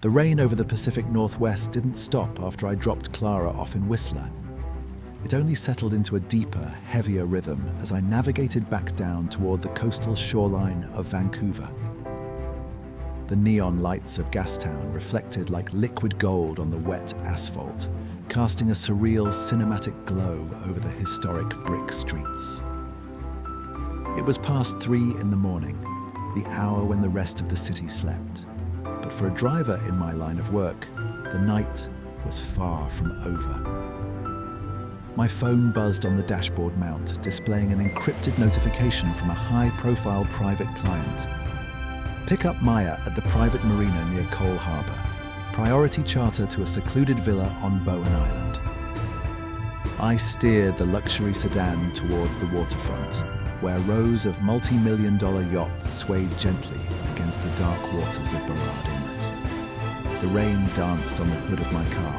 The rain over the Pacific Northwest didn't stop after I dropped Clara off in Whistler. It only settled into a deeper, heavier rhythm as I navigated back down toward the coastal shoreline of Vancouver. The neon lights of Gastown reflected like liquid gold on the wet asphalt, casting a surreal cinematic glow over the historic brick streets. It was past 3 in the morning, the hour when the rest of the city slept. But for a driver in my line of work, the night was far from over. My phone buzzed on the dashboard mount, displaying an encrypted notification from a high-profile private client. Pick up Maya at the private marina near Coal Harbour. Priority charter to a secluded villa on Bowen Island. I steered the luxury sedan towards the waterfront, where rows of multi-million-dollar yachts swayed gently against the dark waters of Burrard Inlet. The rain danced on the hood of my car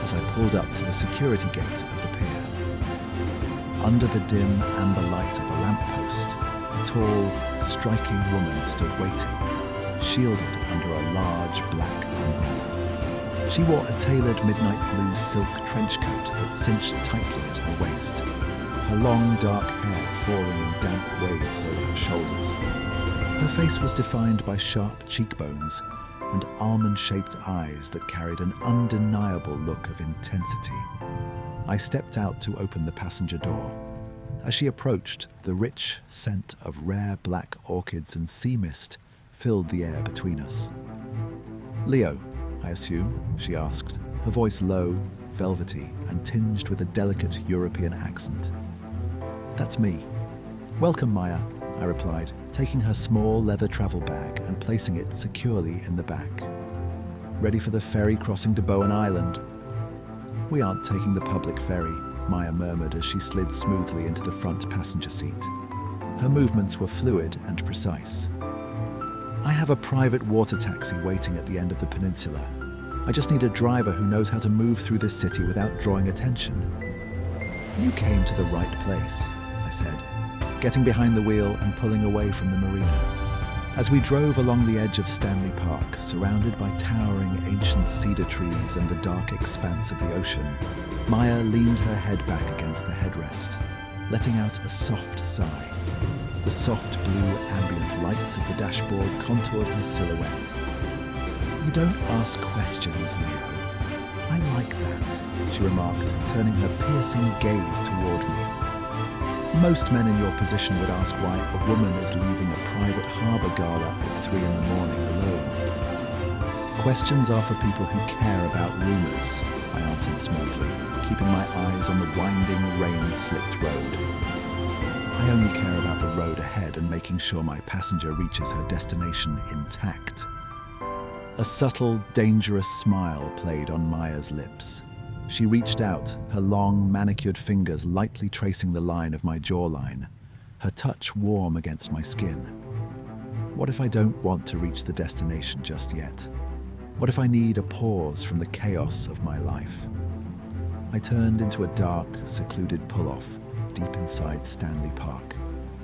as I pulled up to the security gate of the pier. Under the dim amber light of a lamppost, a tall, striking woman stood waiting, shielded under a large black umbrella. She wore a tailored midnight blue silk trench coat that cinched tightly at her waist, her long dark hair falling in damp waves over her shoulders. Her face was defined by sharp cheekbones and almond-shaped eyes that carried an undeniable look of intensity. I stepped out to open the passenger door. As she approached, the rich scent of rare black orchids and sea mist filled the air between us. "Leo, I assume?" she asked, her voice low, velvety, and tinged with a delicate European accent. "That's me." "Welcome, Maya," I replied, taking her small leather travel bag and placing it securely in the back. "Ready for the ferry crossing to Bowen Island?" "We aren't taking the public ferry," Maya murmured as she slid smoothly into the front passenger seat. Her movements were fluid and precise. "I have a private water taxi waiting at the end of the peninsula. I just need a driver who knows how to move through this city without drawing attention." "You came to the right place," I said, getting behind the wheel and pulling away from the marina. As we drove along the edge of Stanley Park, surrounded by towering ancient cedar trees and the dark expanse of the ocean, Maya leaned her head back against the headrest, letting out a soft sigh. The soft blue ambient lights of the dashboard contoured her silhouette. "You don't ask questions, Leo. I like that," she remarked, turning her piercing gaze toward me. "Most men in your position would ask why a woman is leaving a private harbour gala at 3 in the morning alone. Questions are for people who care about rumours," I answered smoothly, keeping my eyes on the winding, rain-slicked road. "I only care about the road ahead and making sure my passenger reaches her destination intact." A subtle, dangerous smile played on Maya's lips. She reached out, her long, manicured fingers lightly tracing the line of my jawline, her touch warm against my skin. What if I don't want to reach the destination just yet? What if I need a pause from the chaos of my life? I turned into a dark, secluded pull-off deep inside Stanley Park,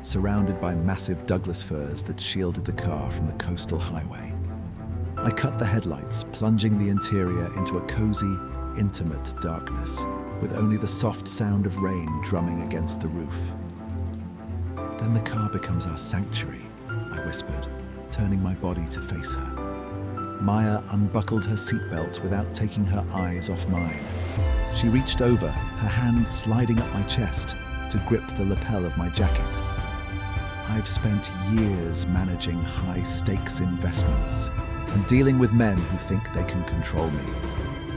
surrounded by massive Douglas firs that shielded the car from the coastal highway. I cut the headlights, plunging the interior into a cozy, intimate darkness, with only the soft sound of rain drumming against the roof. "Then the car becomes our sanctuary," I whispered, turning my body to face her. Maya unbuckled her seatbelt without taking her eyes off mine. She reached over, her hands sliding up my chest to grip the lapel of my jacket. I've spent years managing high-stakes investments and dealing with men who think they can control me.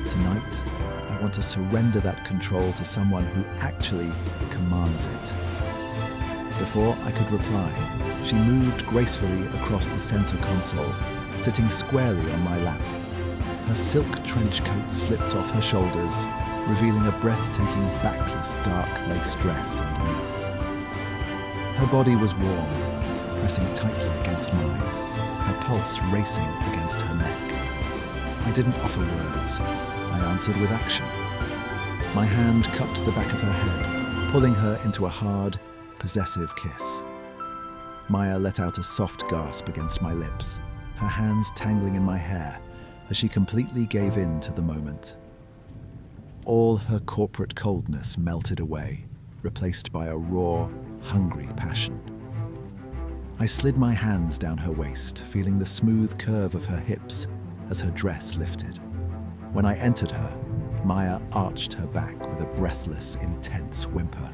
Tonight, I want to surrender that control to someone who actually commands it. Before I could reply, she moved gracefully across the center console, sitting squarely on my lap. Her silk trench coat slipped off her shoulders, revealing a breathtaking backless dark lace dress underneath. Her body was warm, pressing tightly against mine, her pulse racing against her neck. I didn't offer words. I answered with action. My hand cupped the back of her head, pulling her into a hard, possessive kiss. Maya let out a soft gasp against my lips, her hands tangling in my hair, as she completely gave in to the moment. All her corporate coldness melted away, replaced by a raw, hungry passion. I slid my hands down her waist, feeling the smooth curve of her hips as her dress lifted. When I entered her, Maya arched her back with a breathless, intense whimper,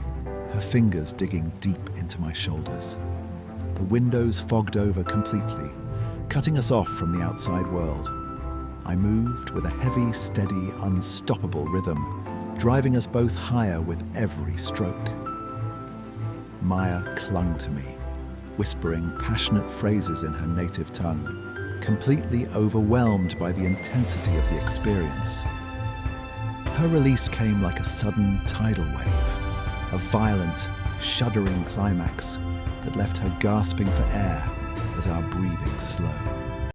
her fingers digging deep into my shoulders. The windows fogged over completely, cutting us off from the outside world. I moved with a heavy, steady, unstoppable rhythm, driving us both higher with every stroke. Maya clung to me, whispering passionate phrases in her native tongue, completely overwhelmed by the intensity of the experience. Her release came like a sudden tidal wave, a violent, shuddering climax that left her gasping for air as our breathing slowed.